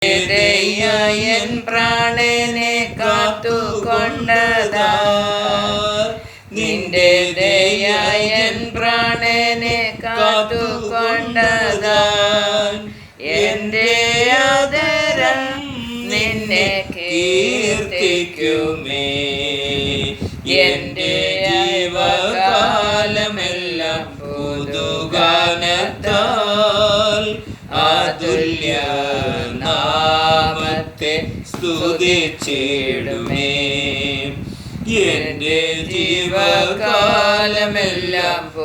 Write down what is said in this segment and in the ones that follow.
N പ്രാണനെ കാത്തുകൊണ്ടതാ നിന്റെ ദയൻ പ്രാണനെ കാത്തുകൊണ്ടതാ എന്റെ ആദരം നിന്നെ കീർത്തിക്കുമേ എന്റെ ജീവകാലമെല്ലാം പുതുഗാനത്താൽ അതുല്യ നാമത്തെ സ്തുതിച്ചിടുമേ എന്റെ ജീവകാലമെല്ലാം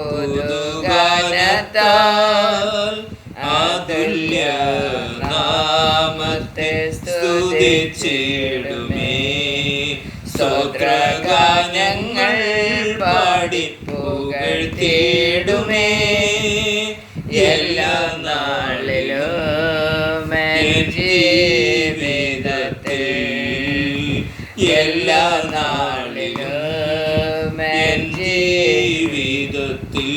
പുതുഗാനത്താൽ അതുല്യ നാമത്തെ സ്തുതിച്ചിടുമേ സ്തോത്രഗാനങ്ങൾ പാടി പുകഴ്ത്തിയിടുമേ എല്ലാ നാളിലും ജീവിതത്തിൽ എല്ലാ നാളിലും ജീവിതത്തിൽ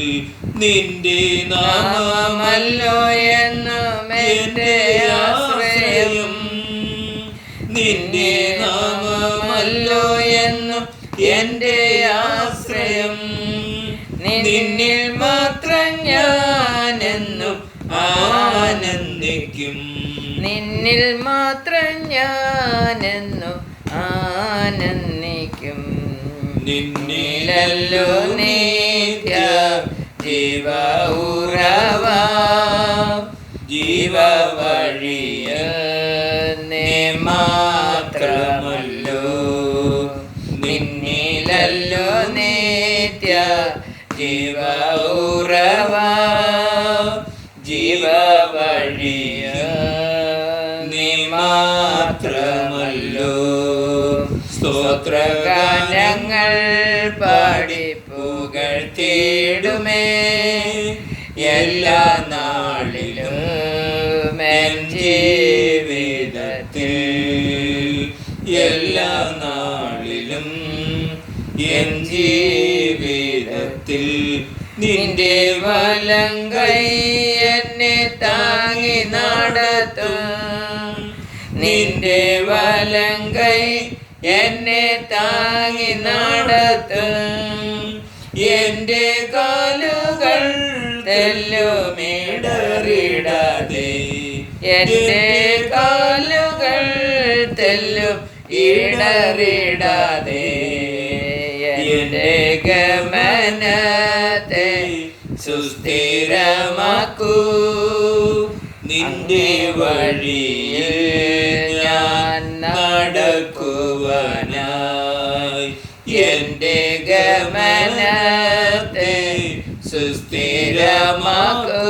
നിന്റെ നാമമല്ലോ എന്നും എന്റെ ആശ്രയം നിന്റെ നാമമല്ലോ എന്നും എന്റെ ആശ്രയം നിന്നിൽ മാത്രം ഞാനെന്നും ആനന്ദിക്കും നിന്നിൽ മാത്രം ഞാനെന്നും ആനന്ദിക്കും നിന്നിലല്ലോ നിത്യ ജീവ ഉറവ ജീവ വഴിയ മാത്രമല്ലോ നിന്നിലല്ലോ നിത്യ ജീവ ഉറവ ജീവ വഴിയ മാത്രമല്ലോ സ്തോത്രഗാനങ്ങൾ പാടി പുകഴ്ത്തിയിടുമേ എല്ലാ നാളിലും എൻ ജീവിതത്തിൽ എല്ലാ നാളിലും എൻ ജീവിതത്തിൽ നിന്റെ വലങ്കൈ എന്നെ താങ്ങി നടത്തും നിന്റെ വലങ്കൈ എന്നെ താങ്ങി നടത്തും എന്റെ കാലുകൾ തെല്ലുമിടറിടാതെ എന്റെ കാലുകൾ തെല്ലും ഇടറിടാതെ എന്റെ ഗമനത്തെ സുസ്ഥിരമാക്കൂ നിന്റെ വഴിയിൽ ഞാൻ നടക്കുവാനായി എന്റെ ഗമനത്തെ സുസ്ഥിരമാക്കൂ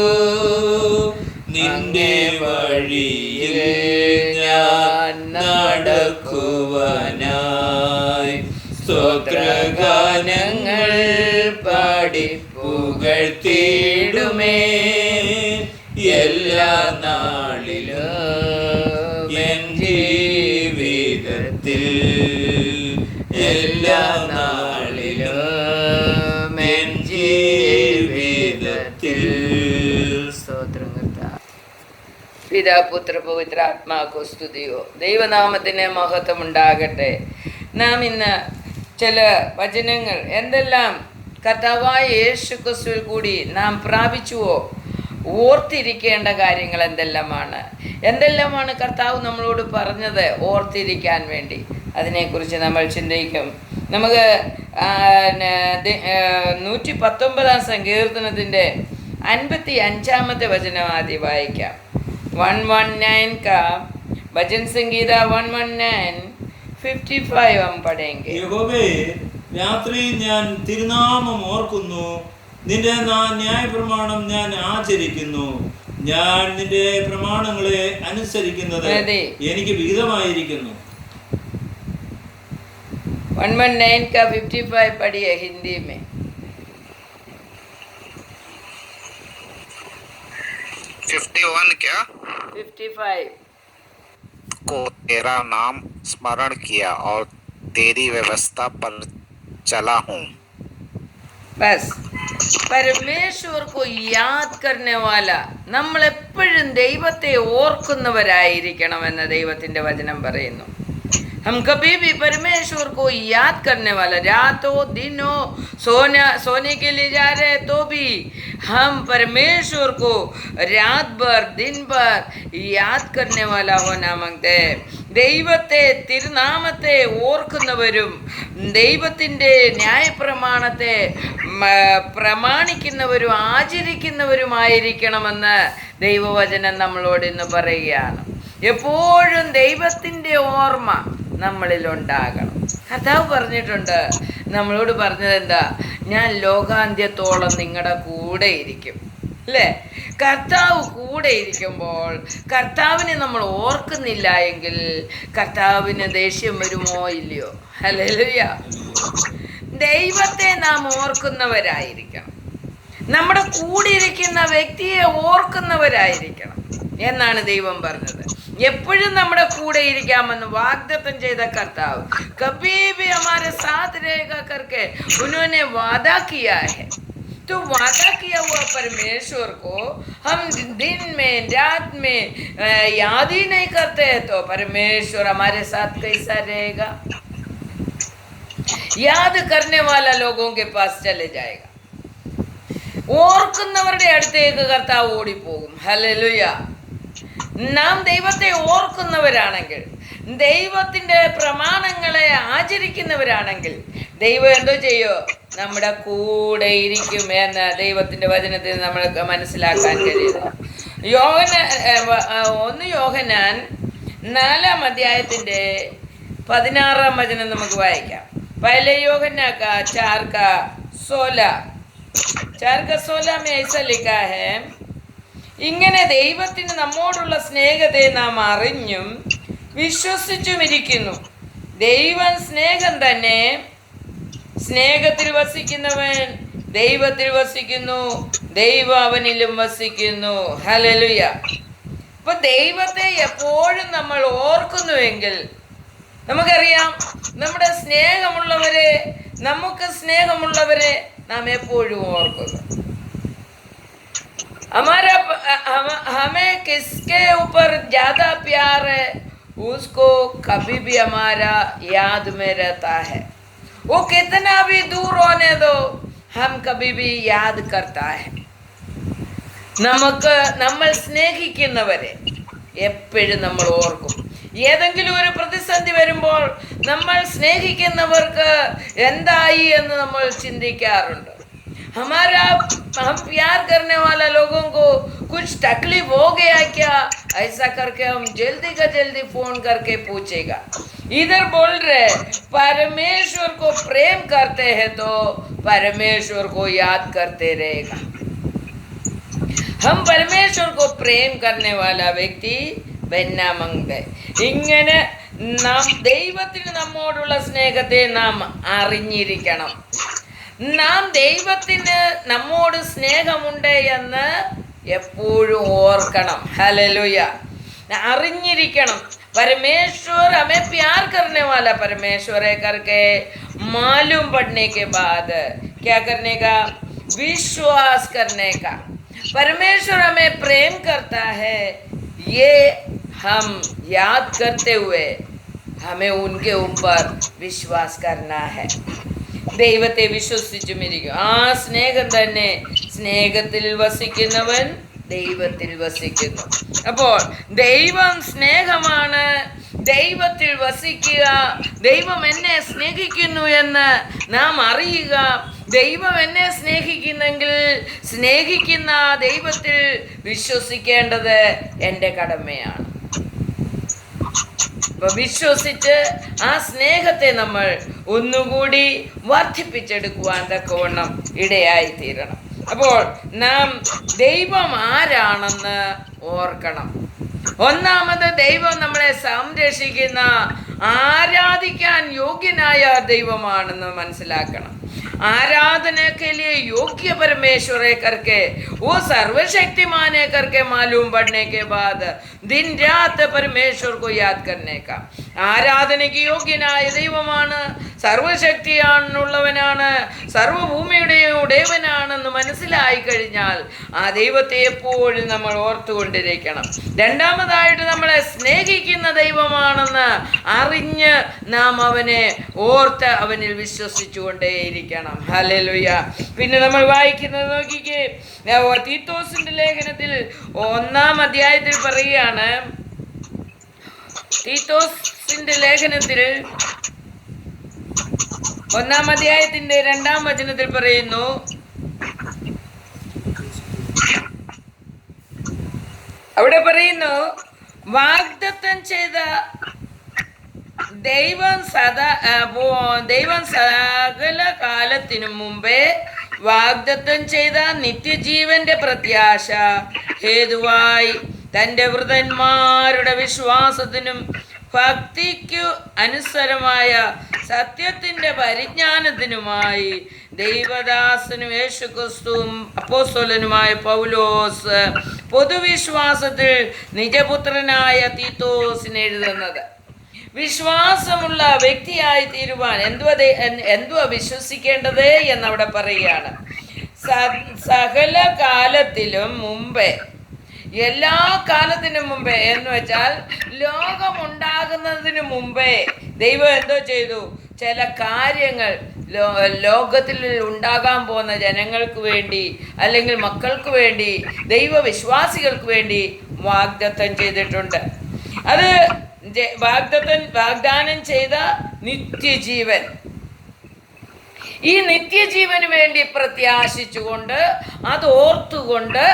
നിന്റെ വഴിയിൽ ഞാൻ നടക്കുവാനായി സ്തോത്രഗാനങ്ങൾ പാടി പുകഴ്ത്തിയിടുമേ എല്ലാ നാളിലും എൻ ജീവിതത്തിൽ എല്ലാ നാളിലും എൻ ജീവിതത്തിൽ സ്തോത്രം കർത്താവേ. പിതാ പുത്ര പവിത്ര ആത്മാക്കോ സ്തുതിയോ ദൈവനാമത്തിന് മഹത്വം ഉണ്ടാകട്ടെ. നാം ഇന്ന് ചില വചനങ്ങൾ എന്തെല്ലാം കർത്താവായ യേശു ക്രിസ്തുവിൽ കൂടി നാം പ്രാപിച്ചുവോ ഓർത്തിരിക്കേണ്ട കാര്യങ്ങൾ എന്തെല്ലാമാണ് കർത്താവ് നമ്മളോട് പറഞ്ഞത് ഓർത്തിരിക്കാൻ വേണ്ടി അതിനെക്കുറിച്ച് നമ്മൾ ചിന്തിക്കും. നമുക്ക് 119 സങ്കീർത്തനത്തിൻ്റെ 55 വചനം ആദ്യം വായിക്കാം. 119 का भजन संगीता 119:55 हम पढ़ेंगे. യഹോവേ, രാത്രി ഞാൻ തിരുനാമം ഓർക്കുന്നു, നിന്റെ ന്യായപ്രമാണം ഞാൻ ആചരിക്കുന്നു. ഞാൻ നിന്റെ പ്രമാണങ്ങളെ അനുസരിക്കുന്നത് എനിക്ക് വിഹിതമായിരിക്കുന്നു. 119 का 55 पढ़िए हिंदी में. 51 क्या 55 को तेरा नाम स्मरण किया और तेरी व्यवस्था पर चला हूँ. बस പരമേശ്വർ കോ യാദ് കർനെ വാല, നമ്മൾ എപ്പോഴും ദൈവത്തെ ഓർക്കുന്നവരായിരിക്കണമെന്ന് ദൈവത്തിന്റെ വചനം പറയുന്നു. हम कभी भी परमेश्वर को याद करने वाला, रात हो दिन हो, सोने के लिए जा रहे तो भी हम परमेश्वर को रात भर दिन भर याद करने वाला होना मांगते हैं. ദൈവത്തെ തിരുനാമത്തെ ഓർക്കുന്നവരും ദൈവത്തിൻ്റെ ന്യായപ്രമാണത്തെ പ്രമാണിക്കുന്നവരും ആചരിക്കുന്നവരുമായിരിക്കണമെന്ന് ദൈവവചനം നമ്മളോട് ഇന്ന് പറയുകയാണ്. എപ്പോഴും ദൈവത്തിൻ്റെ ഓർമ്മ നമ്മളിലുണ്ടാകണം. കർത്താവ് പറഞ്ഞിട്ടുണ്ട്, നമ്മളോട് പറഞ്ഞത് എന്താ? ഞാൻ ലോകാന്ത്യത്തോളം നിങ്ങളുടെ കൂടെ ഇരിക്കും, അല്ലേ? കർത്താവ് കൂടെ ഇരിക്കുമ്പോൾ കർത്താവിനെ നമ്മൾ ഓർക്കുന്നില്ല എങ്കിൽ കർത്താവിന് ദേഷ്യം വരുമോ ഇല്ലയോ? ഹല്ലേലൂയ. ദൈവത്തെ നാം ഓർക്കുന്നവരായിരിക്കണം, നമ്മുടെ കൂടെ ഇരിക്കുന്ന വ്യക്തിയെ ഓർക്കുന്നവരായിരിക്കണം എന്നാണ് ദൈവം പറഞ്ഞത്. എപ്പോഴും നമ്മുടെ കൂടെ ഇരിക്കാമെന്ന് വാഗ്ദത്തം ചെയ്ത കർത്താവ് കभी भी हमारे साथ रहेगा करके उन्होंने वादा किया है. तो वादा किया हुआ परमेश्वर को हम दिन में रात में याद ही नहीं करते हैं तो परमेश्वर हमारे साथ कैसा रहेगा? याद करने वाला लोगों के पास चले जाएगा. ഓർക്കുന്നവരുടെ അടുത്തേക്ക് കർത്താവ് ഓടിപ്പോകും. ഹല്ലേലൂയ. നാം ദൈവത്തെ ഓർക്കുന്നവരാണെങ്കിൽ, ദൈവത്തിൻ്റെ പ്രമാണങ്ങളെ ആചരിക്കുന്നവരാണെങ്കിൽ ദൈവം എന്തോ ചെയ്യോ? നമ്മുടെ കൂടെ ഇരിക്കും എന്ന് ദൈവത്തിൻ്റെ വചനത്തിൽ നമ്മൾ മനസ്സിലാക്കാൻ കഴിയുന്നു. 1 യോഹന്നാൻ 4-ാം അധ്യായത്തിൻ്റെ 16-ാം വചനം നമുക്ക് വായിക്കാം. पहले यूहन्ना का 4:16 में ऐसा लिखा है, ഇങ്ങനെ ദൈവത്തിന് നമ്മോടുള്ള സ്നേഹത്തെ നാം അറിഞ്ഞും വിശ്വസിച്ചുമിരിക്കുന്നു. ദൈവം സ്നേഹം തന്നെ. സ്നേഹത്തിൽ വസിക്കുന്നവൻ ദൈവത്തിൽ വസിക്കുന്നു, ദൈവം അവനിലും വസിക്കുന്നു. ഹല്ലേലൂയ. അപ്പൊ ദൈവത്തെ എപ്പോഴും നമ്മൾ ഓർക്കുന്നുവെങ്കിൽ നമുക്കറിയാം, നമ്മുടെ സ്നേഹമുള്ളവരെ, നമുക്ക് സ്നേഹമുള്ളവരെ നാം എപ്പോഴും ഓർക്കുന്നു. हमें किसके ऊपर ज्यादा प्यार है उसको कभी भी हमारा याद में रहता है. वो कितना भी दूर होने दो, हम कभी भी याद करता है. നമ്മൾ സ്നേഹിക്കുന്നവരെ എപ്പോഴും നമ്മൾ ഓർക്കും. ഏതെങ്കിലും ഒരു പ്രതിസന്ധി വരുമ്പോൾ നമ്മൾ സ്നേഹിക്കുന്നവർക്ക് എന്തായി എന്ന് നമ്മൾ ചിന്തിക്കാറുണ്ട്. हम प्यार करने वाला लोगों को कुछ तकलीफ हो गया क्या, ऐसा करके हम जल्दी का जल्दी फोन करके पूछेगा. इधर बोल रहे परमेश्वर को प्रेम करते हैं तो परमेश्वर को याद करते रहेगा. हम परमेश्वर को प्रेम करने वाला व्यक्ति बनना मांगते. ഇങ്ങനെ നാം ദൈവത്തിന് നമ്മോടുള്ള സ്നേഹത്തെ നാം അറിഞ്ഞിരിക്കണം. നാം ദൈവത്തിന് നമ്മോട് സ്നേഹമുണ്ട് എന്ന് എപ്പോഴും ഓർക്കണം. ഹല്ലേലൂയ. അറിഞ്ഞിരിക്കണം. परमेश्वर हमें प्यार करने वाला, परमेश्वर है करके मालूम पड़ने के बाद क्या करने का? विश्वास करने का. परमेश्वर हमें प्रेम करता है, ये हम याद करते हुए हमें उनके ऊपर विश्वास करना है. ദൈവത്തെ വിശ്വസിച്ചുമിരിക്കും. ആ സ്നേഹം തന്നെ, സ്നേഹത്തിൽ വസിക്കുന്നവൻ ദൈവത്തിൽ വസിക്കുന്നു. അപ്പോൾ ദൈവം സ്നേഹമാണ്. ദൈവത്തിൽ വസിക്കുക, ദൈവം എന്നെ സ്നേഹിക്കുന്നു എന്ന് നാം അറിയുക. ദൈവം എന്നെ സ്നേഹിക്കുന്നെങ്കിൽ സ്നേഹിക്കുന്ന ദൈവത്തിൽ വിശ്വസിക്കേണ്ടത് എൻ്റെ കടമയാണ്. അപ്പോൾ വിശ്വസിച്ച് ആ സ്നേഹത്തെ നമ്മൾ ഒന്നുകൂടി വർദ്ധിപ്പിച്ചെടുക്കുവാൻ തക്കവണ്ണം ഇടയായിത്തീരണം. അപ്പോൾ നാം ദൈവം ആരാണെന്ന് ഓർക്കണം. ഒന്നാമത്, ദൈവം നമ്മളെ സംരക്ഷിക്കുന്ന, ആരാധിക്കാൻ യോഗ്യനായ ദൈവമാണെന്ന് മനസ്സിലാക്കണം. आराधना के लिए योग्य परमेश्वर है करके, वो सर्वशक्तिमान है करके मालूम पड़ने के बाद दिन रात परमेश्वर को याद करने का. ആരാധനയ്ക്ക് യോഗ്യനായ ദൈവമാണ്, സർവശക്തിയാണുള്ളവനാണ്, സർവഭൂമിയുടെയും ഉടയവനാണെന്ന് മനസ്സിലായി കഴിഞ്ഞാൽ ആ ദൈവത്തെ എപ്പോഴും നമ്മൾ ഓർത്തുകൊണ്ടിരിക്കണം. രണ്ടാമതായിട്ട് നമ്മളെ സ്നേഹിക്കുന്ന ദൈവമാണെന്ന് അറിഞ്ഞ് നാം അവനെ ഓർത്ത് അവനിൽ വിശ്വസിച്ചുകൊണ്ടേയിരിക്കണം. ഹല്ലേലൂയ. പിന്നെ നമ്മൾ വായിക്കുന്നത് നോക്കിക്കേ, തീത്തോസിന്റെ ലേഖനത്തിൽ 1-ാം അധ്യായത്തിൽ പറയുകയാണ്, തീത്തോസിന്റെ ലേഖനത്തിൽ 1-ാം അധ്യായത്തിന്റെ 2-ാം വചനത്തിൽ പറയുന്നു, അവിടെ പറയുന്നു, വാഗ്ദത്തം ചെയ്ത ദൈവം സകല കാലത്തിനു മുമ്പേ വാഗ്ദത്തം ചെയ്ത നിത്യജീവന്റെ പ്രത്യാശ ഹേതുവായി തൻ്റെ വൃതന്മാരുടെ വിശ്വാസത്തിനും ഭക്തിക്കു അനുസരമായ സത്യത്തിൻ്റെ പരിജ്ഞാനത്തിനുമായി ദൈവദാസനും യേശുക്രിസ്തുവും അപ്പോസ്തലനുമായ പൗലോസ് പൊതുവിശ്വാസത്തിൽ നിജപുത്രനായ തീത്തോസിന് എഴുതുന്നത്. വിശ്വാസമുള്ള വ്യക്തിയായി തീരുവാൻ എന്തുവാ വിശ്വസിക്കേണ്ടത് എന്നവിടെ പറയുകയാണ്. സകല കാലത്തിലും മുമ്പേ, എല്ലാ കാലത്തിനും മുമ്പേ എന്ന് വെച്ചാൽ ലോകമുണ്ടാകുന്നതിന് മുമ്പേ ദൈവം എന്തോ ചെയ്തു? ചില കാര്യങ്ങൾ ലോകത്തിൽ ഉണ്ടാകാൻ പോകുന്ന ജനങ്ങൾക്ക് വേണ്ടി അല്ലെങ്കിൽ മക്കൾക്ക് വേണ്ടി, ദൈവവിശ്വാസികൾക്ക് വേണ്ടി വാഗ്ദത്തം ചെയ്തിട്ടുണ്ട്. അത് വാഗ്ദാനം ചെയ്ത നിത്യജീവൻ. ഈ നിത്യജീവന് വേണ്ടി പ്രത്യാശിച്ചുകൊണ്ട് അത് ഓർത്തുകൊണ്ട്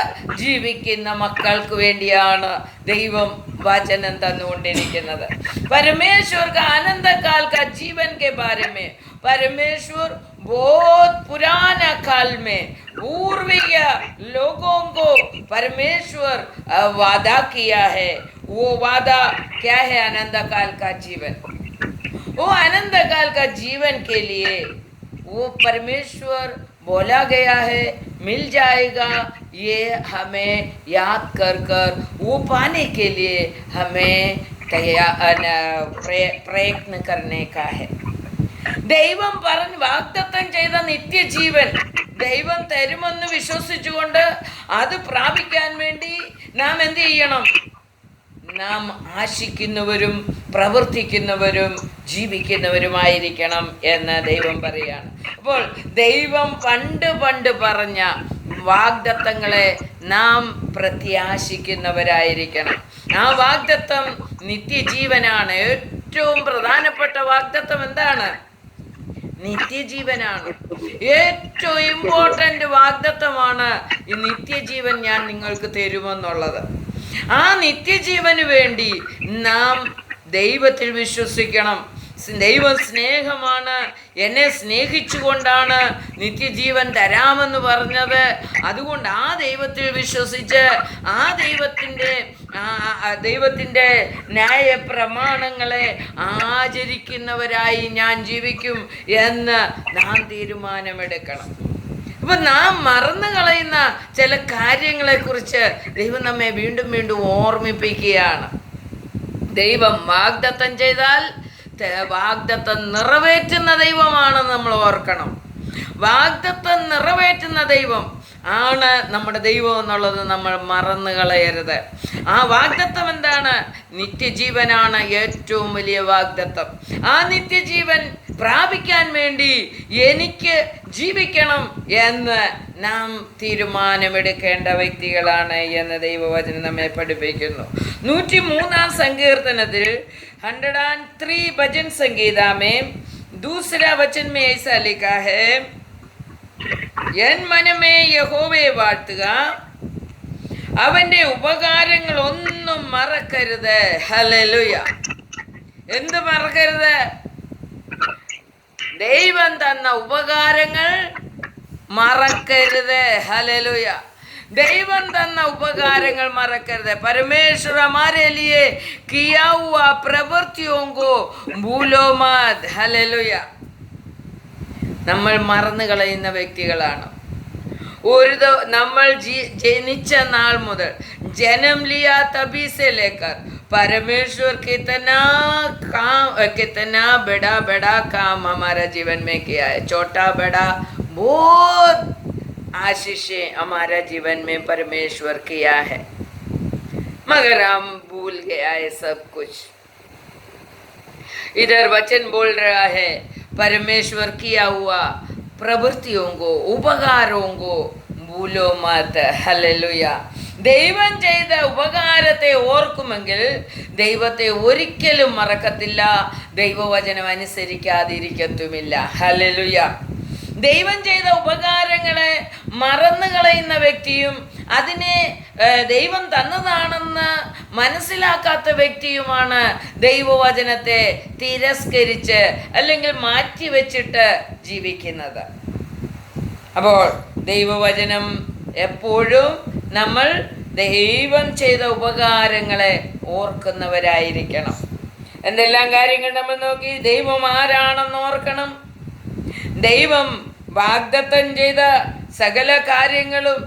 ജീവിക്കുന്ന മക്കൾക്ക് വേണ്ടിയാണ് ദൈവം വചനം തന്നുകൊണ്ടിരിക്കുന്നത്. परमेश्वर का अनंत काल का जीवन के बारे में परमेश्वर बहुत पुराना काल में पूर्वीय लोगों को परमेश्वर वादा किया है. वो वादा क्या है? अनंत काल का जीवन. वो अनंत काल का जीवन के लिए वो परमेश्वर बोला गया है, मिल जाएगा. ये हमें याद कर वो पाने के लिए हमें प्रयत्न करने का है. ദൈവം പറഞ്ഞ് വാഗ്ദത്തം ചെയ്ത നിത്യജീവൻ ദൈവം തരുമെന്ന് വിശ്വസിച്ചുകൊണ്ട് അത് പ്രാപിക്കാൻ വേണ്ടി നാം എന്ത് ചെയ്യണം? നാം ആശിക്കുന്നവരും പ്രവർത്തിക്കുന്നവരും ജീവിക്കുന്നവരുമായിരിക്കണം എന്ന് ദൈവം പറയാണ്. അപ്പോൾ ദൈവം പണ്ട് പറഞ്ഞ വാഗ്ദത്തങ്ങളെ നാം പ്രത്യാശിക്കുന്നവരായിരിക്കണം. ആ വാഗ്ദത്തം നിത്യജീവനാണ്. ഏറ്റവും പ്രധാനപ്പെട്ട വാഗ്ദത്തം എന്താണ്? നിത്യജീവനാണ്. ഏറ്റവും ഇമ്പോർട്ടൻ്റ് വാഗ്ദത്തമാണ് ഈ നിത്യജീവൻ ഞാൻ നിങ്ങൾക്ക് തരുമെന്നുള്ളത്. ആ നിത്യജീവന് വേണ്ടി നാം ദൈവത്തിൽ വിശ്വസിക്കണം. ദൈവം സ്നേഹമാണ്, എന്നെ സ്നേഹിച്ചുകൊണ്ടാണ് നിത്യജീവൻ തരാമെന്ന് പറഞ്ഞത്. അതുകൊണ്ട് ആ ദൈവത്തിൽ വിശ്വസിച്ച് ആ ദൈവത്തിൻ്റെ ന്യായ പ്രമാണങ്ങളെ ആചരിക്കുന്നവരായി ഞാൻ ജീവിക്കും എന്ന് നാം തീരുമാനമെടുക്കണം. അപ്പം നാം മറന്നു കളയുന്ന ചില കാര്യങ്ങളെക്കുറിച്ച് ദൈവം നമ്മെ വീണ്ടും വീണ്ടും ഓർമ്മിപ്പിക്കുകയാണ്. ദൈവം വാഗ്ദത്തം ചെയ്താൽ വാഗ്ദത്തം നിറവേറ്റുന്ന ദൈവമാണെന്ന് നമ്മൾ ഓർക്കണം. വാഗ്ദത്തം നിറവേറ്റുന്ന ദൈവം ആണ് നമ്മുടെ ദൈവം എന്നുള്ളത് നമ്മൾ മറന്നു കളയരുത്. ആ വാഗ്ദത്തം എന്താണ്? നിത്യജീവനാണ് ഏറ്റവും വലിയ വാഗ്ദത്തം. ആ നിത്യജീവൻ പ്രാപിക്കാൻ വേണ്ടി എനിക്ക് ജീവിക്കണം എന്ന് നാം തീരുമാനമെടുക്കേണ്ട വ്യക്തികളാണ് എന്ന് ദൈവവചനം നമ്മെ പഠിപ്പിക്കുന്നു. 103-ാം സങ്കീർത്തനത്തിൽ 103 भजन संगीता में दूसरा वचन में ऐसा लिखा है, എൻ മനമേ യഹോവയെ വാഴ്ത്തുക, അവന്റെ ഉപകാരങ്ങൾ ഒന്നും മറക്കരുത്. ഹല്ലേലൂയ. എന്ത് മറക്കരുത്? ദൈവം തന്ന ഉപകാരങ്ങൾ മറക്കരുത്. ഹല്ലേലൂയ. ദൈവം തന്ന ഉപകാരങ്ങൾ മറക്കരുത്. परमेश्वर हमारे लिए किया हुआ प्रवृत्तियों को भूलो मत. हालेलुया. നമ്മൾ മറന്നു കളയുന്ന വ്യക്തികളാണ്. നമ്മൾ ജനിച്ച നാൾ മുതൽ जन्म लिया तभी से लेकर परमेश्वर कितना बड़ा काम हमारा जीवन में किया है। छोटा बड़ा बहुत आशीषें हमारा जीवन में परमेश्वर किया है, मगर हम भूल गया है सब कुछ। इधर वचन बोल रहा है परमेश्वर किया हुआ प्रवृत्तियों को, उपकारों को भूलो मत। ഹല്ലേലൂയ. ദൈവം ചെയ്ത ഉപകാരത്തെ ഓർക്കുമെങ്കിൽ ദൈവത്തെ ഒരിക്കലും മറക്കത്തില്ല, ദൈവവചനം അനുസരിക്കാതിരിക്കത്തുമില്ല. ഹല്ലേലൂയ. ദൈവം ചെയ്ത ഉപകാരങ്ങളെ മറന്നു കളയുന്ന വ്യക്തിയും അതിനെ ദൈവം തന്നതാണെന്ന് മനസ്സിലാക്കാത്ത വ്യക്തിയുമാണ് ദൈവവചനത്തെ തിരസ്കരിച്ച് അല്ലെങ്കിൽ മാറ്റിവെച്ചിട്ട് ജീവിക്കുന്നത്. അപ്പോൾ ദൈവവചനം എപ്പോഴും നമ്മൾ ദൈവം ചെയ്ത ഉപകാരങ്ങളെ ഓർക്കുന്നവരായിരിക്കണം. എന്തെല്ലാം കാര്യങ്ങൾ നമ്മൾ നോക്കി? ദൈവം ആരാണെന്ന് ഓർക്കണം. ദൈവം വാഗ്ദത്തം ചെയ്ത സകല കാര്യങ്ങളും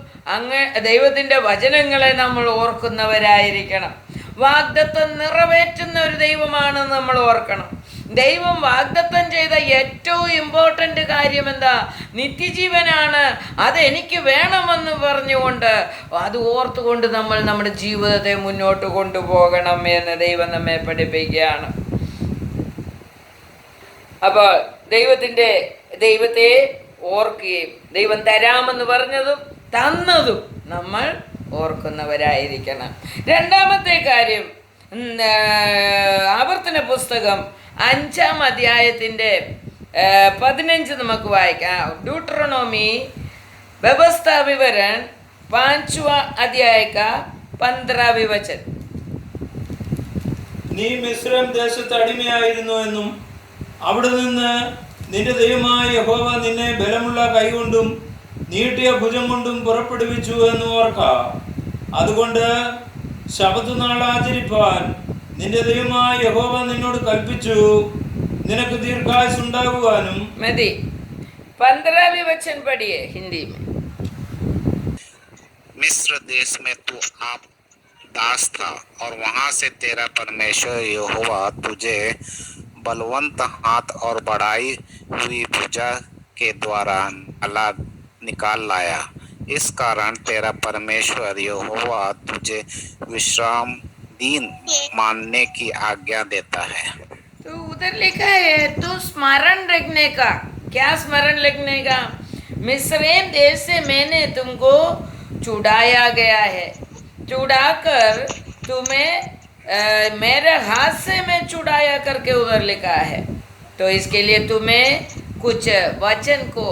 ദൈവത്തിൻ്റെ വചനങ്ങളെ നമ്മൾ ഓർക്കുന്നവരായിരിക്കണം. വാഗ്ദത്തം നിറവേറ്റുന്ന ഒരു ദൈവമാണെന്ന് നമ്മൾ ഓർക്കണം. ദൈവം വാഗ്ദത്തം ചെയ്ത ഏറ്റവും ഇമ്പോർട്ടൻ്റ് കാര്യം എന്താ? നിത്യജീവനാണ്. അതെനിക്ക് വേണമെന്ന് പറഞ്ഞുകൊണ്ട് അത് ഓർത്തുകൊണ്ട് നമ്മൾ നമ്മുടെ ജീവിതത്തെ മുന്നോട്ട് കൊണ്ടുപോകണം എന്ന് ദൈവം നമ്മെ പഠിപ്പിക്കുകയാണ്. അപ്പോൾ ദൈവത്തെ ഓർക്കുകയും ദൈവം തരാമെന്ന് പറഞ്ഞതും തന്നതും നമ്മൾ ഓർക്കുന്നവരായിരിക്കണം. രണ്ടാമത്തെ കാര്യം, ആവർത്തന പുസ്തകം 5-ാം അധ്യായത്തിൻ്റെ 15 നമുക്ക് വായിക്കാം. ഡ്യൂട്രോണോമി വ്യവസ്ഥ വിവरण 5वां अध्याय का 15वां वचन. നീ മിസ്രൈം ദേശത്ത് അടിമയായിരുന്നു എന്നും അവിടെ നിന്ന് നിന്റെ ദൈവമായ യഹോവ നിന്നെ ബലമുള്ള കൈകൊണ്ടും നീട്ടിയ ഭുജം കൊണ്ടും പുറപ്പെടുവിച്ചു എന്ന് ഓർക്ക. അതുകൊണ്ട് ശബത്ത് നാൾ ആചരിപ്പാൻ നിന്റെ ദൈവമായ യഹോവ നിന്നോട് കൽപ്പിച്ചു, നിനക്ക് ദീർഘായുസ് ഉണ്ടാകുവാനും. മതി. 15वां वचन पढ़िए हिंदी में. मिस्र देश में तू आप दास था और वहां से तेरा परमेश्वर यहोवा तुझे बलवंत हाथ और बढ़ाई हुई भुजा के द्वारा निकाल लाया. इस कारण तेरा परमेश्वर यहोवा तुझे विश्राम दिन मानने की आज्ञा देता है. तो उधर लिखा है तो स्मरण रखने का. क्या स्मरण रखने का? मिस्रैम देश से मैंने तुमको छुड़ाया गया है, छुड़ाकर तुम्हें मेरे हाथ से मैं छुड़ाया करके उधर लिखा है. तो इसके लिए तुम्हें कुछ वचन को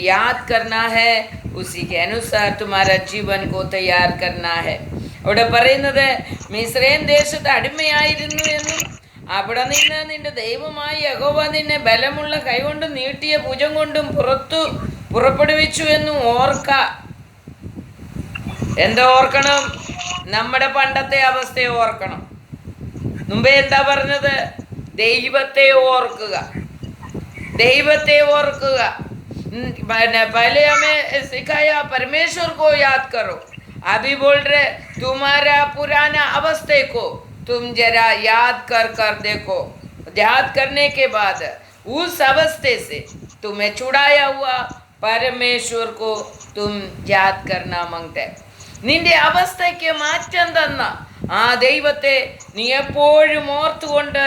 याद करना है, उसी के अनुसार तुम्हारा जीवन को तैयार करना है. അവിടെ പറയുന്നത് മിസ്രൈം ദേശത്ത് അടിമയായിരുന്നു എന്നും അവിടെ നിന്ന് നിന്റെ ദൈവമായ യഹോവ നിന്നെ ബലമുള്ള കൈകൊണ്ടും നീട്ടിയ ഭുജം കൊണ്ടും പുറപ്പെടുവിച്ചു എന്നും ഓർക്ക. എന്താ ഓർക്കണം? നമ്മുടെ പണ്ടത്തെ അവസ്ഥയെ ഓർക്കണം. മുമ്പേ എന്താ പറഞ്ഞത്? ദൈവത്തെ ഓർക്കുക, ദൈവത്തെ ഓർക്കുക. पहले हमें सिखाया परमेश्वर को याद करो. अभी बोल रहे तुम्हारा पुराना अवस्थे को तुम जरा याद कर देखो. याद करने के बाद उस अवस्थे से तुम्हें छुड़ाया हुआ परमेश्वर को तुम याद करना मांगते. നിന്റെ അവസ്ഥയ്ക്ക് മാറ്റം തന്ന ആ ദൈവത്തെ നീ എപ്പോഴും ഓർത്തുകൊണ്ട്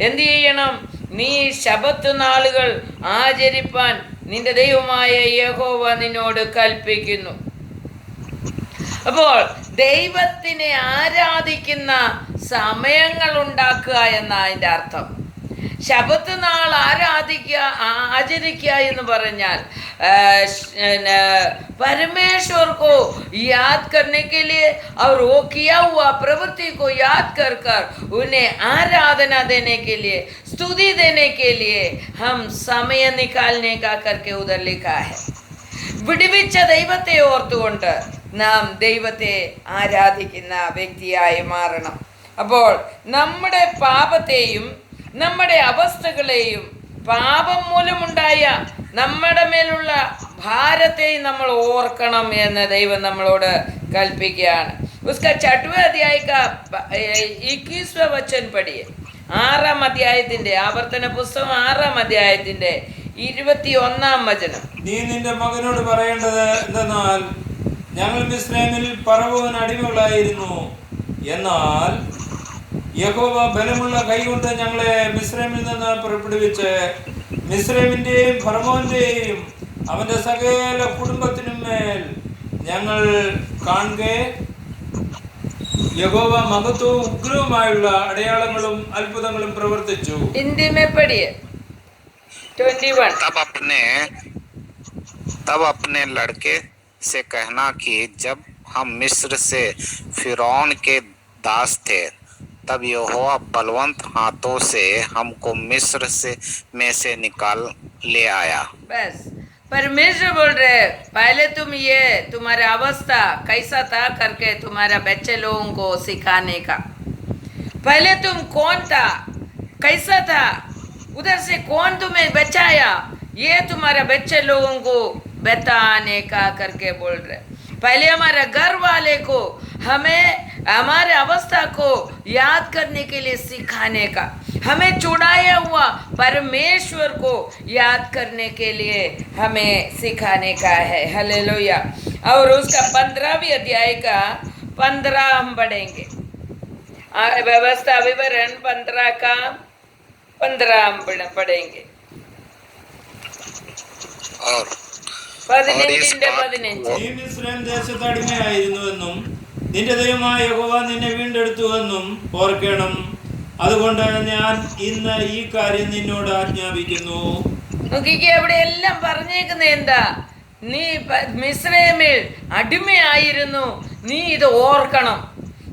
എന്ത് ചെയ്യണം? നീ ശബത്ത് നാളുകൾ ആചരിപ്പാൻ നിന്റെ ദൈവമായ യഹോവ നിന്നോട് കൽപ്പിക്കുന്നു. അപ്പോൾ ദൈവത്തിനെ ആരാധിക്കുന്ന സമയങ്ങൾ ഉണ്ടാക്കുക എന്ന അതിൻ്റെ അർത്ഥം. ശബത്ത് നാൾ ആചരിക്കുക എന്ന് പറഞ്ഞാൽ परमेश्वर को याद करने के लिए और वो किया हुआ प्रवृत्ति को याद कर उन्हें आराधना देने के लिए, स्तुति देने के लिए हम समय निकालने का करके उधर लिखा है. വിടുവിച്ച ദൈവത്തെ ഓർത്തുകൊണ്ട് നാം ദൈവത്തെ ആരാധിക്കുന്ന വ്യക്തിയായി മാറണം. അപ്പോൾ നമ്മുടെ പാപത്തെയും നമ്മുടെ അവസ്ഥകളെയും പാപം മൂലമുണ്ടായ നമ്മുടെ മേലുള്ള ഭാരത്തെയും നമ്മൾ ഓർക്കണം എന്ന് ദൈവം നമ്മളോട് കൽപ്പിക്കുകയാണ്. उसका 6वें अध्याय का 21वां वचन पढ़िए. 6-ാം അധ്യായത്തിന്റെ ആവർത്തന പുസ്തകം 6-ാം അധ്യായത്തിന്റെ 21-ാം വചനം. നീ നിന്റെ മകനോട് പറയേണ്ടത് എന്തെന്നാൽ, ഞങ്ങൾ മിസ്രൈമിൽ പറവോൻ അടിമകളായിരുന്നു, എന്നാൽ യഹോവ ബലമുള്ള കൈകൊണ്ട് ഞങ്ങളെ മിസ്രൈമിൽ നിന്ന് പുറപ്പെടുവിച്ച് മിസ്രൈമിന്റെയും ഫറവോന്റെയും അവന്റെ സകല കുടുംബത്തിനും മേൽ ഞങ്ങൾ കാണുകെ യഹോവ മഹത്വവും ഉഗ്രവുമായുള്ള അടയാളങ്ങളും അത്ഭുതങ്ങളും പ്രവർത്തിച്ചു. हिंदी में पढ़िए 21. तब अपने लड़के से कहना कि जब हम मिस्र से फिरौन के दास थे, तब यहोवा बलवंत हाथों से हमको मिस्र से में से निकाल ले आया. बस परमेश्वर बोल रहे, पहले तुम ये तुम्हारा अवस्था कैसा था करके तुम्हारा बच्चे लोगों को सिखाने का. पहले तुम कौन था, कैसा था, उधर से कौन तुम्हें बचाया, ये तुम्हारा बच्चे लोगों को बताने का करके बोल रहे. पहले हमारा घर वाले को हमें हमारे अवस्था को याद करने के लिए सिखाने का, हमें चुनाया हुआ परमेश्वर को याद करने के लिए हमें सिखाने का है. हालेलुया. और उसका 15वीं अध्याय का 15 हम पढ़ेंगे. व्यवस्था विवरण 15 का 15 हम पढ़ेंगे. और 15. നീ മിസ്രൈം ദേശത്ത് അടിമയായിരുന്നുവെന്നും നിന്റെ ദൈവമായ യഹോവ നിന്നെ വീണ്ടെടുത്തുവെന്നും ഓർക്കണം. അതുകൊണ്ട് ഞാൻ ഇന്ന് ഈ കാര്യം നിന്നോട് ആജ്ഞാപിക്കുന്നു. നോക്കിക്കേ, അവിടെ എല്ലാം പറഞ്ഞേക്കുന്നത് എന്താ? നീ മിസ്രൈമിൽ അടിമയായിരുന്നു, നീ ഇത് ഓർക്കണം.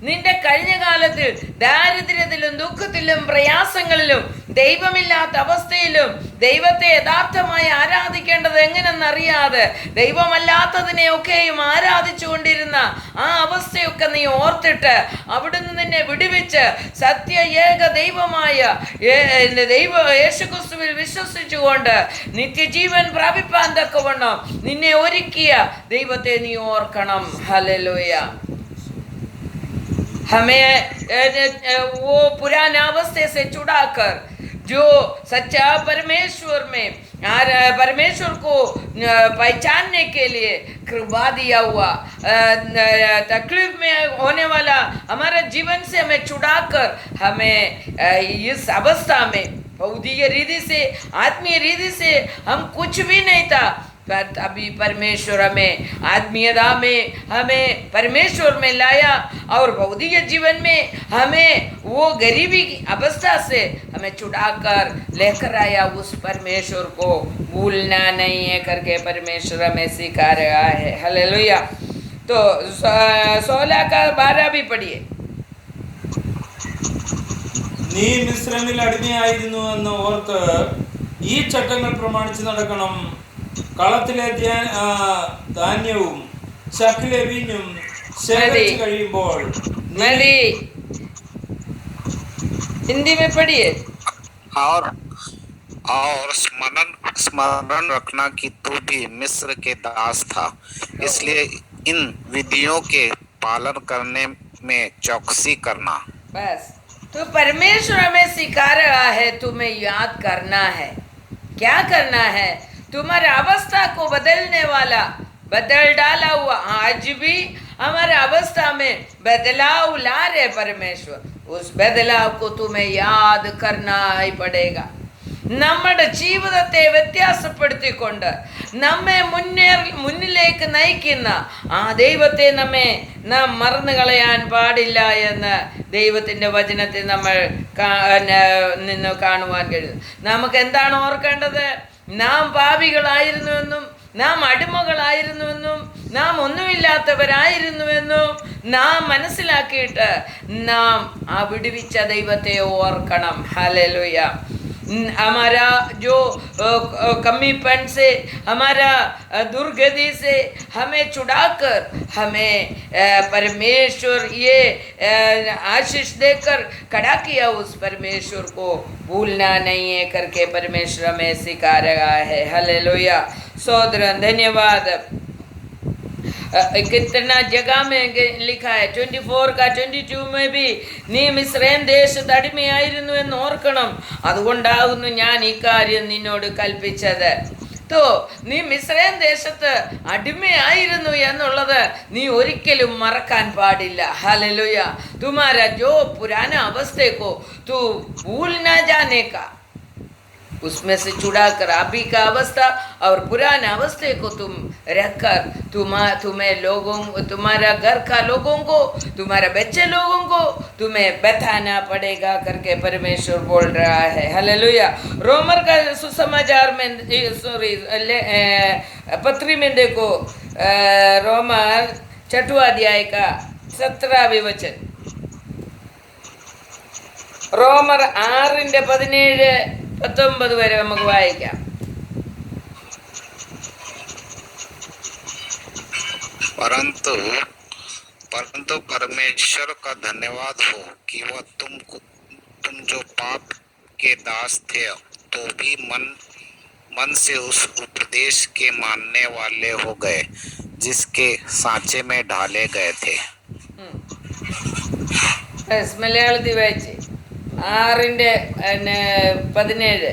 നിന്റെ കഴിഞ്ഞ കാലത്തിൽ ദാരിദ്ര്യത്തിലും ദുഃഖത്തിലും പ്രയാസങ്ങളിലും ദൈവമില്ലാത്ത അവസ്ഥയിലും ദൈവത്തെ യഥാർത്ഥമായി ആരാധിക്കേണ്ടത് എങ്ങനെന്നറിയാതെ ദൈവമല്ലാത്തതിനെയൊക്കെയും ആരാധിച്ചുകൊണ്ടിരുന്ന ആ അവസ്ഥയൊക്കെ നീ ഓർത്തിട്ട് അവിടുന്ന് നിന്നെ വിടുവിച്ച് സത്യ ഏക ദൈവമായ യേശുക്രിസ്തുവിൽ വിശ്വസിച്ചുകൊണ്ട് നിത്യജീവൻ പ്രാപിപ്പാൻ തക്കവണ്ണം നിന്നെ ഒരുക്കിയ ദൈവത്തെ നീ ഓർക്കണം. ഹല്ലേലൂയ. हमें वो पुराने अवस्थे से छुड़ाकर जो सच्चा परमेश्वर में परमेश्वर को पहचानने के लिए कृपा दिया हुआ, तकलीफ में होने वाला हमारा जीवन से हमें छुड़ाकर हमें इस अवस्था में भौतिक रीति से आत्मीय रीति से हम कुछ भी नहीं था, पर अभी परमेश्वर हमें आत्मीयता में हमें परमेश्वर में लाया और भौतिक जीवन में हमें वो गरीबी की अवस्था से हमें छुड़ाकर लेकर आया. उस परमेश्वर को भूलना नहीं है करके परमेश्वर हमें सिखा रहा है. हालेलुया. तो 16 का 12 भी पढ़िए. നീ മിസ്രൈമിൽ അടിമയായിരുന്നു എന്ന് ഓർത്ത് ഈ ചട്ടങ്ങൾ പ്രമാണിച്ച് നടക്കണം. കളത്തിലെ ധാന്യവും ശക്കിലെ വീഞ്ഞും ശേഖരിച്ചു കഴിയുമ്പോൾ हिंदी में पढ़िए. और स्मरण रखना कि तू भी मिस्र के दास था, इसलिए इन विधियों के पालन करने में चौकसी करना. बस तो परमेश्वर हमें सिखा रहा है, तुम्हें याद करना है. क्या करना है? तुम्हारे अवस्था को बदलने वाला, बदल डाला हुआ, आज भी हमारे अवस्था में बदलाव ला रहे परमेश्वर. उस बदलाव को तुम्हें याद करना ही पड़ेगा. നമ്മുടെ ജീവിതത്തെ വ്യത്യാസപ്പെടുത്തിക്കൊണ്ട് നമ്മെ മുന്നിലേക്ക് നയിക്കുന്ന ആ ദൈവത്തെ നാം മറന്നു കളയാൻ പാടില്ല എന്ന് ദൈവത്തിൻ്റെ വചനത്തിൽ നമ്മൾ നിന്ന് കാണുവാൻ കഴിയും. നമുക്ക് എന്താണ് ഓർക്കേണ്ടത്? നാം പാപികളായിരുന്നുവെന്നും നാം അടിമകളായിരുന്നുവെന്നും നാം ഒന്നുമില്ലാത്തവരായിരുന്നുവെന്നും നാം മനസ്സിലാക്കിയിട്ട് നാം ആ വിടുവിച്ച ദൈവത്തെ ഓർക്കണം. ഹല്ലേലൂയ. हमारा जो कमीपन से, हमारा दुर्गति से हमें छुड़ाकर हमें परमेश्वर ये आशीष देकर खड़ा किया, उस परमेश्वर को भूलना नहीं है करके परमेश्वर हमें सिखा रहा है। हालेलुया, सोदरन धन्यवाद। कितना जगह में लिखा है, 24 का 22 में भी നീ മിസ്രയീം ദേശത്ത് അടിമയായിരുന്നു എന്ന് ഓർക്കണം, അതുകൊണ്ടാകുന്നു ഞാൻ ഈ കാര്യം നിന്നോട് കൽപ്പിച്ചത്. നീ മിസ്രയീം ദേശത്ത് അടിമയായിരുന്നു എന്നുള്ളത് നീ ഒരിക്കലും മറക്കാൻ പാടില്ല. ഹല്ലേലൂയ, तुम्हारा जो पुराना अवस्थे को तू भूल ना जाने का, उसमें से छुड़ाकर अभी का अवस्था और पुराने अवस्थे को तुम रखकर तुम्हें लोगों, तुम्हारा घर का लोगों को, तुम्हारे बच्चे लोगों को तुम्हें बताना पड़ेगा करके परमेश्वर बोल रहा है। हालेलुया। रोमर का सुसमाचार में, सॉरी, पत्री में देखो, रोमर 6वां अध्याय का 17वां वचन, റോമർ 6:17-19 വരെ നമുക്ക് വായിക്കാം. परंतु परमेश्वर का धन्यवाद हो कि वह तुम जो पाप के दास थे तो भी मन से उस उपदेश के मानने वाले हो गए जिसके सांचे में ढाले गए थे. മലയാളത്തിൽ വായിച്ച് 6:17.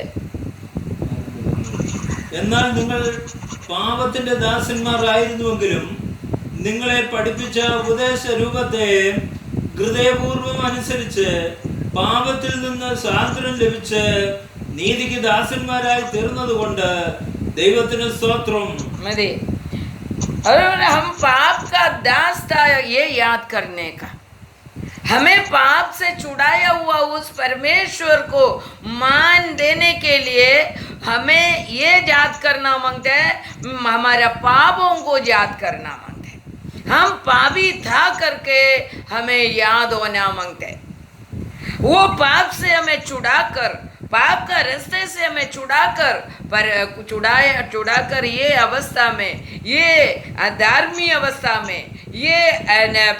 എന്നാൽ നിങ്ങൾ പാപത്തിന്റെ ദാസന്മാരായിരുന്നുവെങ്കിലും നിങ്ങളെ പഠിപ്പിച്ച ഉപദേശ രൂപത്തെ ഹൃദയപൂർവ്വം അനുസരിച്ച് പാപത്തിൽ നിന്ന് സ്വാതന്ത്ര്യം ലഭിച്ച് നീതിക്ക് ദാസന്മാരായി തീർന്നതുകൊണ്ട് ദൈവത്തിന് സ്തോത്രം. മതി. हम पाप का दास था, ये याद करने का, हमें पाप से छुड़ाया हुआ उस परमेश्वर को मान देने के लिए हमें ये याद करना मांगते हैं, हमारा पापों को याद करना मांगते हैं, हम पापी था करके हमें याद होना मांगते हैं। वो पाप से हमें छुड़ाकर, पाप का रास्ते से हमें छुड़ाकर ये अवस्था में, ये धार्मिक अवस्था में, ये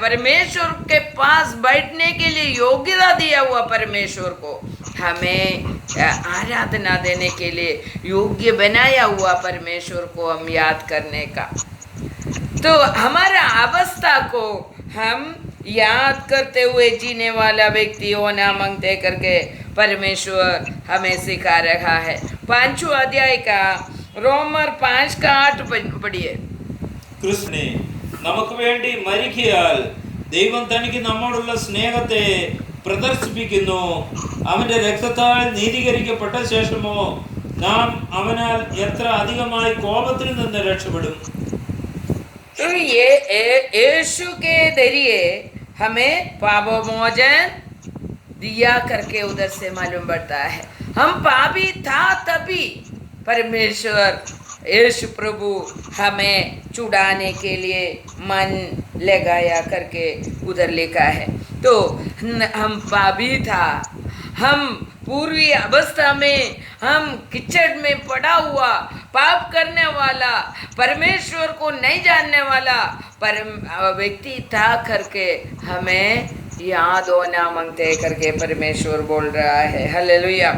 परमेश्वर के पास बैठने के लिए योग्यता दिया हुआ परमेश्वर को हमें आराधना देने के लिए योग्य बनाया हुआ परमेश्वर को हम याद करने का, तो हमारा अवस्था को हम याद करते हुए जीने वाला व्यक्ति होना मांगते करके परमेश्वर हमें सिखा रहा है। 5वां अध्याय का रोमर 5:8 पढ़िए. ക്രിസ്തുവിനെ നമുക്ക് വേണ്ടി മരിക്കയാൽ ദൈവം തനിക്ക് നമ്മോടുള്ള സ്നേഹത്തെ പ്രദർശിപ്പിക്കുന്നു. അവന്റെ രക്തത്താൽ നീതീകരിക്കപ്പെട്ട ശേഷമോ നാം അവനാൽ എത്ര അധികമായി കോപത്തിൽ നിന്ന് രക്ഷപ്പെടും. तो ये यीशु के जरिए हमें पापमोचन दिया करके उधर से मालूम पड़ता है. हम पापी था तभी परमेश्वर यीशु प्रभु हमें छुड़ाने के लिए मन लगाया करके उधर लिखा है. तो हम पापी था, हम पूर्वी अवस्था में, हम कीचड़ में पड़ा हुआ पाप करने वाला, परमेश्वर को नहीं जानने वाला व्यक्ति था करके हमें याद होना मांगते करके परमेश्वर बोल रहा है. हालेलुया.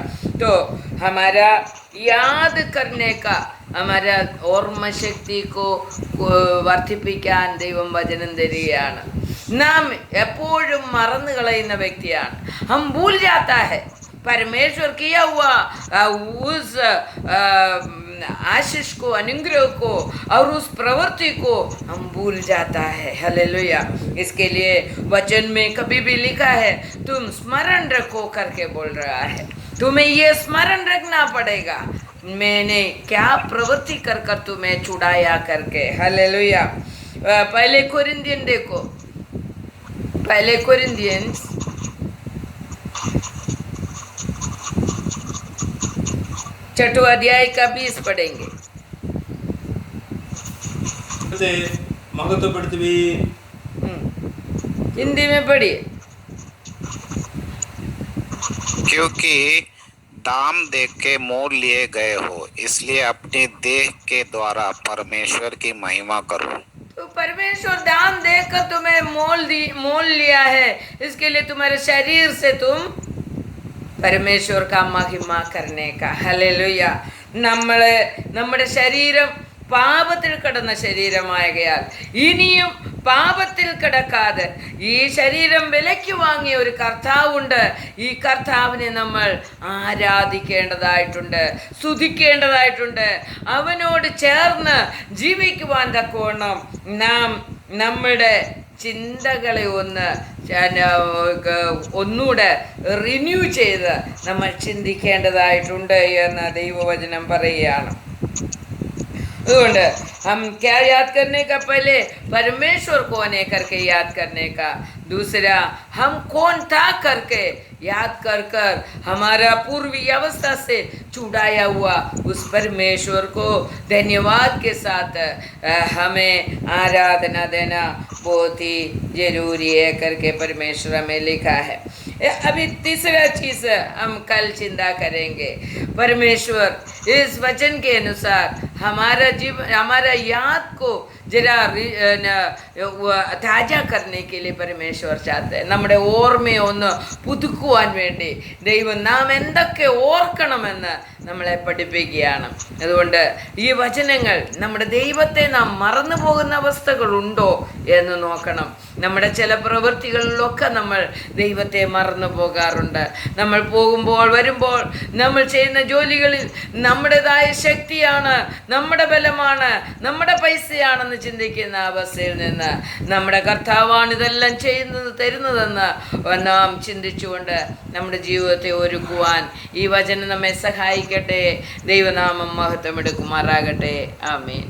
तो हमारा याद करने का, हमारा ഓർമ്മ ശക്തി को വർദ്ധിപ്പിക്കാൻ ദൈവം വചനം തരികയാണ്. നാം എപ്പോഴും മറന്നു കളയുന്ന വ്യക്തിയാണ്. हम भूल जाता है परमेश्वर किया हुआ उस आशीष को, अनुग्रह को और उस प्रवृत्ति को हम भूल जाता है. हालेलुया. इसके लिए वचन में कभी भी लिखा है तुम स्मरण रखो करके बोल रहा है. तुम्हें ये स्मरण रखना पड़ेगा मैंने क्या प्रवृत्ति कर तुम्हें छुड़ाया करके. हालेलुया. पहले कोरिन्थियन देखो, पहले कोरिन्थियंस 6वां अध्याय का 20 पढ़ेंगे. महत्वപ്പെടുത്തുവീ. हिंदी में पढ़िए. क्योंकि दाम दे के मोल लिए गए हो, इसलिए अपनी देह के द्वारा परमेश्वर की महिमा करो। तो परमेश्वर दाम देकर तुम्हें मोल लिया है, इसके लिए तुम्हारे शरीर से तुम परमेश्वर का महिमा करने का। ഹല്ലേലൂയ. നമ്മുടെ ശരീരം പാപത്തിൽ കിടന്ന ശരീരമാകയാൽ ഇനിയും പാപത്തിൽ കിടക്കാതെ ഈ ശരീരം വിലയ്ക്ക് വാങ്ങിയ ഒരു കർത്താവുണ്ട്. ഈ കർത്താവിനെ നമ്മൾ ആരാധിക്കേണ്ടതായിട്ടുണ്ട്, സ്തുതിക്കേണ്ടതായിട്ടുണ്ട്. അവനോട് ചേർന്ന് ജീവിക്കുവാൻ തക്കവണ്ണം നാം നമ്മുടെ ചിന്തകളെ ഒന്നുകൂടെ റിന്യൂ ചെയ്ത് നമ്മൾ ചിന്തിക്കേണ്ടതായിട്ടുണ്ട് എന്ന് ദൈവവചനം പറയുകയാണ്. അതുകൊണ്ട് हम क्या याद करने का, पहले परमेश्वर कौन है करके याद करने का, दूसरा हम कौन था करके याद कर कर हमारा पूर्वी अवस्था से छुड़ाया हुआ उस परमेश्वर को धन्यवाद के साथ हमें आराधना देना बहुत ही जरूरी है करके परमेश्वर में लिखा है. अभी तीसरा चीज हम कल चिंता करेंगे. परमेश्वर इस वचन के अनुसार हमारा जीवन, हमारा याद को जरा താജ करने के लिए परमेश्वर चाहते हैं. നമ്മുടെ ഓർമ്മയെ ഒന്ന് പുതുക്കുവാൻ വേണ്ടി ദൈവം നാം എന്തൊക്കെ ഓർക്കണമെന്ന് നമ്മളെ പഠിപ്പിക്കുകയാണ്. അതുകൊണ്ട് ഈ വചനങ്ങൾ നമ്മുടെ ദൈവത്തെ നാം മറന്നു പോകുന്ന അവസ്ഥകളുണ്ടോ എന്ന് നോക്കണം. നമ്മുടെ ചില പ്രവൃത്തികളിലൊക്കെ നമ്മൾ ദൈവത്തെ മറന്നു പോകാറുണ്ട്. നമ്മൾ പോകുമ്പോൾ വരുമ്പോൾ നമ്മൾ ചെയ്യുന്ന ജോലികളിൽ നമ്മുടേതായ ശക്തിയാണ്, നമ്മുടെ ബലമാണ്, നമ്മുടെ പൈസയാണെന്ന് ചിന്തിക്കുന്ന അവസ്ഥയിൽ നിന്ന് നമ്മുടെ കർത്താവാണ് ഇതെല്ലാം ചെയ്യുന്നത്, തരുന്നതെന്ന് നാം ചിന്തിച്ചുകൊണ്ട് നമ്മുടെ ജീവിതത്തെ ഒരുക്കുവാൻ ഈ വചനം നമ്മെ സഹായിക്കട്ടെ. ദൈവനാമം മഹത്വമെടുക്കുമാറാകട്ടെ. ആമേൻ.